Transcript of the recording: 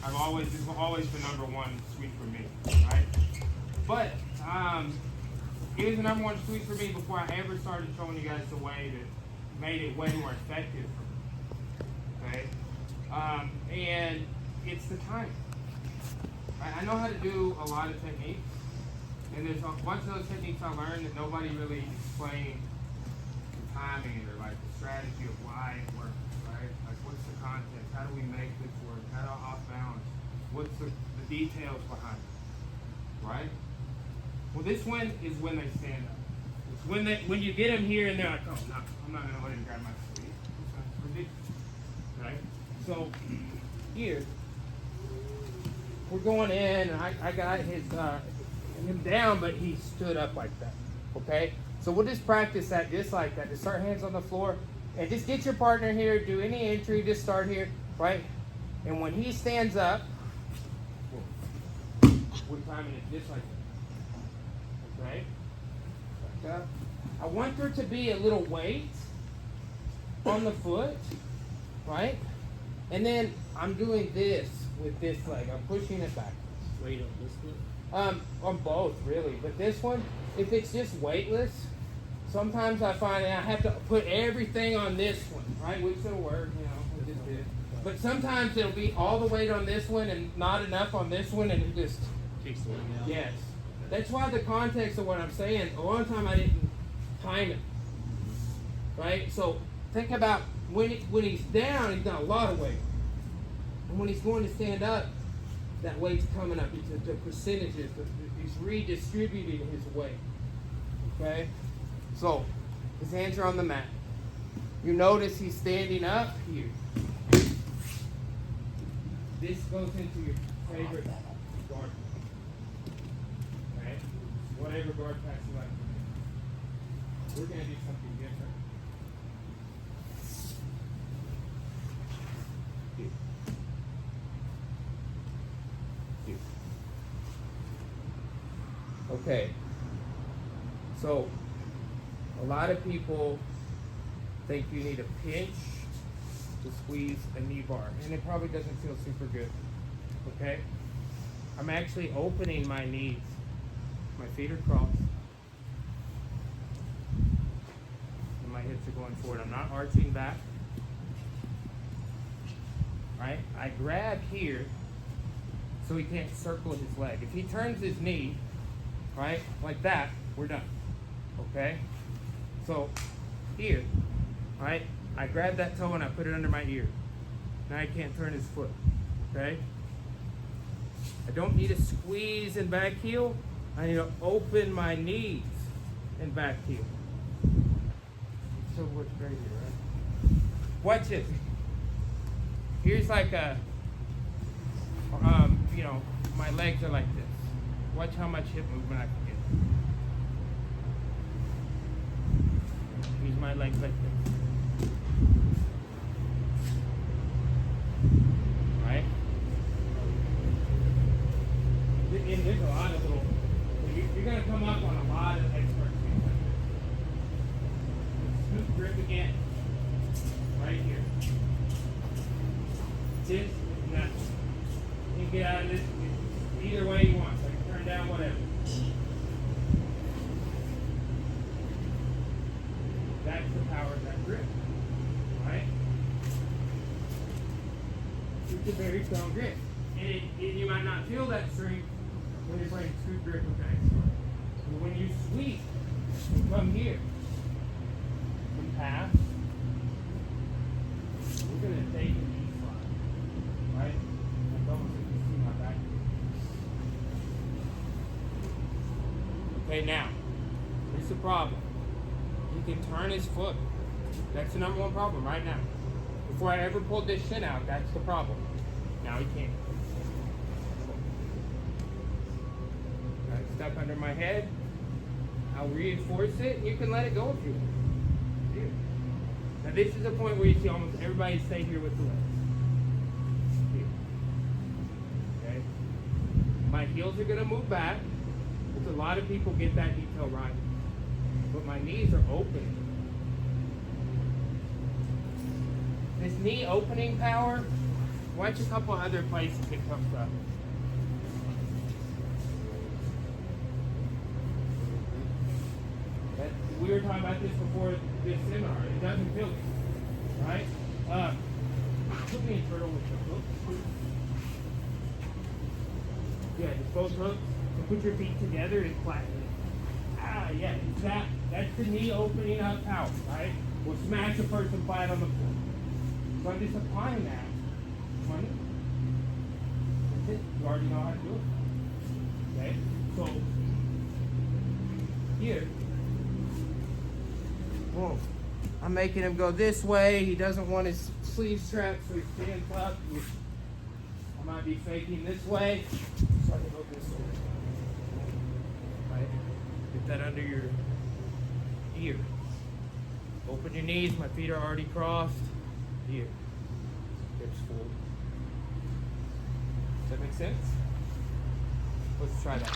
This has always been number one sweep for me, right? But it was the number one sweep for me before I ever started showing you guys the way that made it way more effective for me. Okay, and it's the timing. I know how to do a lot of techniques, and there's a bunch of those techniques I learned that nobody really explained the timing or like the strategy of why it works, right? Like what's the context? How do we make this work? How do I off balance? What's the details behind it, right? Well, this one is when they stand up. It's when you get them here and they're like, oh, no, I'm not going to let him grab my sleeve. It's ridiculous, right? So here, we're going in, and I got him down, but he stood up like that, okay? So we'll just practice that just like that. Just start hands on the floor, and just get your partner here, do any entry, just start here, right? And when he stands up, we're timing it just like that, okay? Like that. I want there to be a little weight on the foot, right? And then I'm doing this with this leg. I'm pushing it backwards. Weight on this foot? On both, really. But this one, if it's just weightless, sometimes I find I have to put everything on this one, right? Which will work, you know. I just did it. But sometimes it'll be all the weight on this one and not enough on this one, and it just takes the weight out. Yes. That's why the context of what I'm saying, a lot of time I didn't time it. Right? So think about when he's down, he's got a lot of weight. And when he's going to stand up, that weight's coming up. It's the percentages. He's redistributing his weight. Okay? So his hands are on the mat. You notice he's standing up here. This goes into your favorite guard. Okay? Whatever guard pass you like. We're going to do something different. Here. Here. Okay. So, a lot of people think you need a pinch to squeeze a knee bar, and it probably doesn't feel super good. Okay? I'm actually opening my knees. My feet are crossed. And my hips are going forward. I'm not arching back. Right? I grab here so he can't circle his leg. If he turns his knee, right, like that, we're done. Okay? So, here, right, I grab that toe and I put it under my ear. Now he can't turn his foot. Okay? I don't need to squeeze and back heel. I need to open my knees and back heel. It still works great here, right? Watch this. Here's like a, my legs are like this. Watch how much hip movement I can get. Use my legs like this. Right? And there's a lot of little, you're going to come up on a lot of expert things like this. Scoop grip again. Right here. This and that. You can get out of this either way you want. So you can turn down whatever. That's the power of that grip. Right? It's a very strong grip. And you might not feel that strength when you're playing scoop grip with that. But when you sweep, you come here. You pass. We're going to take a knee slide. Right? Like almost like you see my back. Okay, now, here's the problem. He can turn his foot. That's the number one problem right now. Before I ever pulled this shin out, that's the problem. Now he can't. Alright, stuck under my head. I'll reinforce it, and you can let it go if you want. Here. Now this is the point where you see almost everybody stay here with the legs. Here. Okay? My heels are going to move back, because a lot of people get that detail right. But my knees are open. This knee opening power Watch a couple other places it comes from. We were talking about this before this seminar. It doesn't feel good, right? Put me in turtle with the hooks. Yeah, just both hooks. And put your feet together and flatten it. Ah, yeah, it's that. That's the knee opening up out, right? We'll smash a person flat on the floor. So I'm just applying that. 20. That's it. You already know how to do it. Okay? So, here. Whoa. I'm making him go this way. He doesn't want his sleeve strapped, so he stands up. I might be faking this way, so I can go this way. Right? Get that under your ear. Open your knees. My feet are already crossed. Here. Hips forward. Does that make sense? Let's try that.